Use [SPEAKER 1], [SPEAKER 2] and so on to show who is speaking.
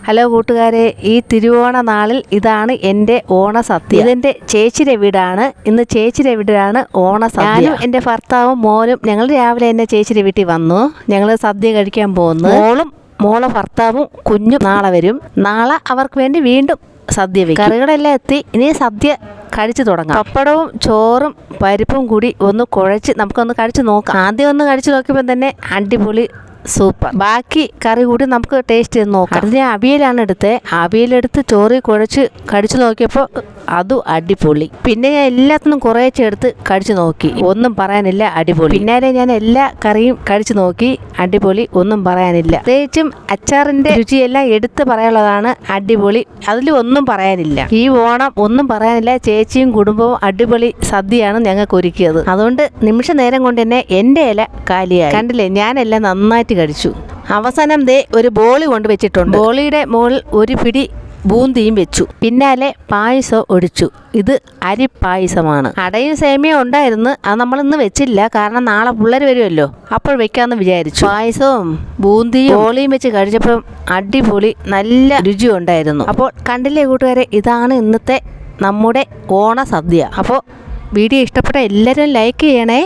[SPEAKER 1] Hello കൂട്ടുകാരെ, ഈ തിരുവോണ നാളിൽ ഇതാണ് എൻ്റെ ഓണസദ്യ. ഇതെൻ്റെ ചേച്ചിയുടെ വീടാണ്. ഇന്ന് ചേച്ചിയുടെ വീട്ടിലാണ് ഓണസദ്യ. ഞാനും എൻ്റെ ഭർത്താവും മോനും ഞങ്ങൾ രാവിലെ തന്നെ ചേച്ചിയുടെ വീട്ടിൽ വന്നു. ഞങ്ങൾ സദ്യ കഴിക്കാൻ പോകുന്നു. മോളെ ഭർത്താവും കുഞ്ഞും നാളെ വരും. നാളെ അവർക്ക് വേണ്ടി വീണ്ടും സദ്യ വയ്ക്കും. കറികളെല്ലാം എത്തി. ഇനി സദ്യ കഴിച്ചു തുടങ്ങാം. പപ്പടവും ചോറും പരിപ്പും കൂടി ഒന്ന് കുഴച്ച് നമുക്കൊന്ന് കഴിച്ചു നോക്കാം. ആദ്യം ഒന്ന് കഴിച്ചു നോക്കിയപ്പോൾ തന്നെ അടിപൊളി സൂപ്പർ. ബാക്കി കറി കൂടി നമുക്ക് ടേസ്റ്റ് ചെയ്ത് നോക്കാം. അതിന് അവിയലാണ് എടുത്തത്. അവിയലെടുത്ത് ചോറ് കുഴച്ച് കഴിച്ചു നോക്കിയപ്പോൾ അതും അടിപൊളി. പിന്നെ ഞാൻ എല്ലാത്തിനും കുറേശ്ശെ എടുത്ത് കഴിച്ചു നോക്കി. ഒന്നും പറയാനില്ല, അടിപൊളി. പിന്നാലെ ഞാൻ എല്ലാ കറിയും കഴിച്ചു നോക്കി, അടിപൊളി, ഒന്നും പറയാനില്ല. പ്രത്യേകിച്ചും അച്ചാറിൻ്റെ രുചിയെല്ലാം എടുത്ത് പറയാനുള്ളതാണ്, അടിപൊളി. അതിൽ ഒന്നും പറയാനില്ല. ഈ ഓണം ഒന്നും പറയാനില്ല. ചേച്ചിയും കുടുംബവും അടിപൊളി സദ്യയാണ് ഞങ്ങൾക്ക് ഒരുക്കിയത്. അതുകൊണ്ട് നിമിഷ നേരം കൊണ്ട് തന്നെ എൻ്റെ ഇല കാലിയായി. കണ്ടില്ലേ, ഞാനെല്ലാം നന്നായിട്ട് കഴിച്ചു. അവസാനം ദേ ഒരു ബോളി കൊണ്ട് വെച്ചിട്ടുണ്ട്. ബോളിയുടെ മുകളിൽ ഒരു പിടി ബൂന്തിയും വെച്ചു. പിന്നാലെ പായസം ഒഴിച്ചു. ഇത് അരിപ്പായസമാണ്. അടയും സേമിയ ഉണ്ടായിരുന്നു. അത് നമ്മളിന്ന് വെച്ചില്ല, കാരണം നാളെ പിള്ളേർ വരുമല്ലോ, അപ്പോൾ വെക്കാമെന്ന് വിചാരിച്ചു. പായസവും ബൂന്തിയും ബോളിയും വെച്ച് കഴിച്ചപ്പം അടിപൊളി, നല്ല രുചി ഉണ്ടായിരുന്നു. അപ്പോൾ കണ്ടില്ലേ കൂട്ടുകാരെ, ഇതാണ് ഇന്നത്തെ നമ്മുടെ ഓണസദ്യ. അപ്പോൾ വീഡിയോ ഇഷ്ടപ്പെട്ട എല്ലാവരും ലൈക്ക് ചെയ്യണേ.